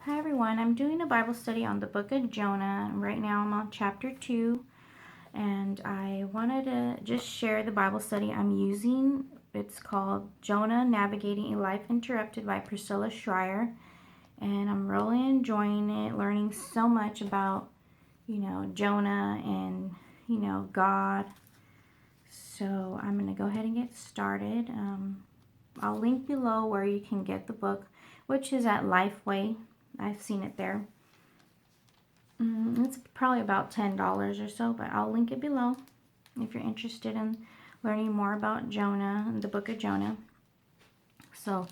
Hi everyone, I'm doing a Bible study on the book of Jonah. Right now I'm on chapter 2, and I wanted to just share the Bible study I'm using. It's called Jonah Navigating a Life Interrupted by Priscilla Schreier, and I'm really enjoying it, learning so much about, Jonah and, God. So I'm going to go ahead and get started. I'll link below where you can get the book, which is at Lifeway. I've seen it there. It's probably about $10 or so, but I'll link it below if you're interested in learning more about Jonah and the book of Jonah. So,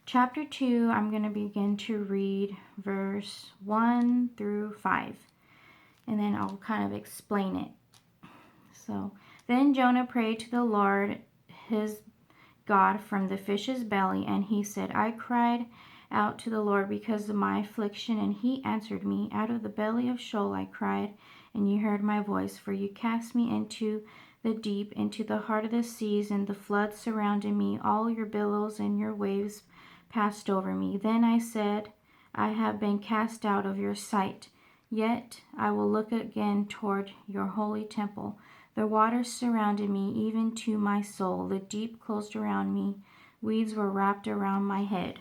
chapter 2, I'm going to begin to read verse 1 through 5, and then I'll kind of explain it. So, then Jonah prayed to the Lord, his God, from the fish's belly, and he said, I cried out to the Lord because of my affliction, and he answered me. Out of the belly of Sheol I cried, and you heard my voice, for you cast me into the deep, into the heart of the seas, and the floods surrounded me. All your billows and your waves passed over me. Then I said, I have been cast out of your sight, yet I will look again toward your holy temple. The waters surrounded me, even to my soul. The deep closed around me. Weeds were wrapped around my head.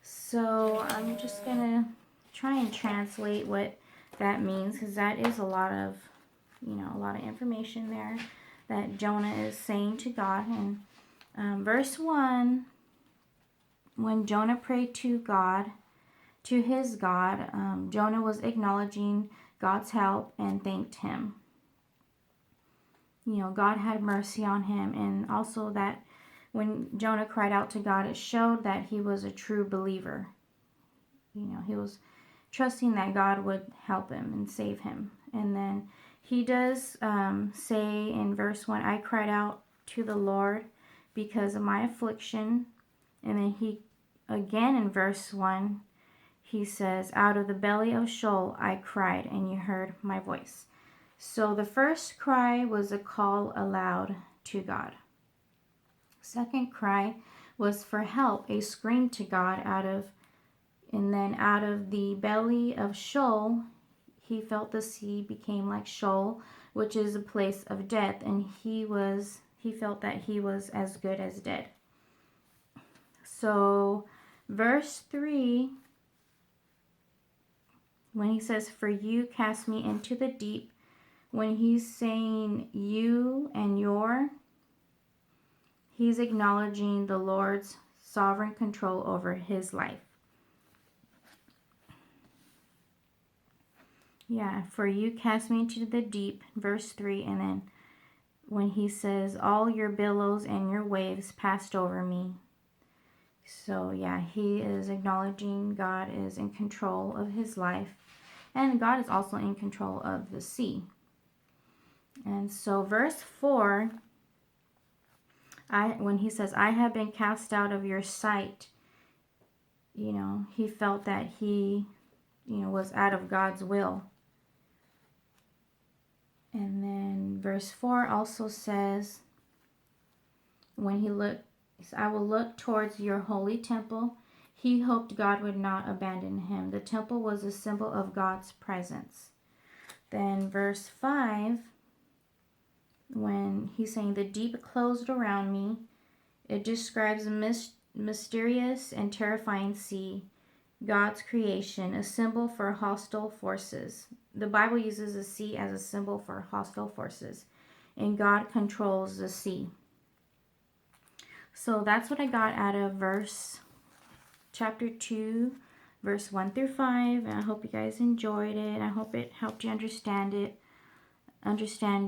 So I'm just going to try and translate what that means, because that is a lot of information there that Jonah is saying to God. And verse 1, when Jonah prayed to God, to his God, Jonah was acknowledging God's help and thanked him. God had mercy on him, and also that when Jonah cried out to God, it showed that he was a true believer. He was trusting that God would help him and save him. And then he does say in verse 1, I cried out to the Lord because of my affliction. And then he, again in verse 1, he says, out of the belly of Sheol I cried, and you heard my voice. So the first cry was a call aloud to God. Second cry was for help, a scream to God and then out of the belly of Sheol, he felt the sea became like Sheol, which is a place of death, and he felt that he was as good as dead. So verse 3, when he says, for you cast me into the deep, when he's saying you and your, he's acknowledging the Lord's sovereign control over his life. Yeah, for you cast me into the deep, verse 3, and then when he says, all your billows and your waves passed over me. So yeah, he is acknowledging God is in control of his life, and God is also in control of the sea. And so verse 4, when he says, I have been cast out of your sight, he felt that he, was out of God's will. And then verse 4 also says, when he looked, I will look towards your holy temple. He hoped God would not abandon him. The temple was a symbol of God's presence. Then verse 5, when he's saying the deep closed around me, it describes a mysterious and terrifying sea, God's creation, a symbol for hostile forces. The Bible uses the sea as a symbol for hostile forces, and God controls the sea. So that's what I got out of chapter 2, verse 1 through 5, and I hope you guys enjoyed it. I hope it helped you understand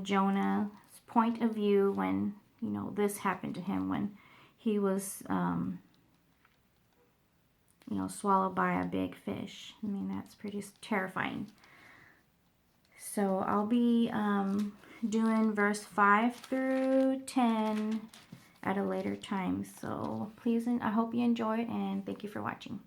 Jonah's point of view when, this happened to him, when he was, swallowed by a big fish. I mean, that's pretty terrifying. So I'll be doing verse 5 through 10 at a later time. So please, I hope you enjoyed, and thank you for watching.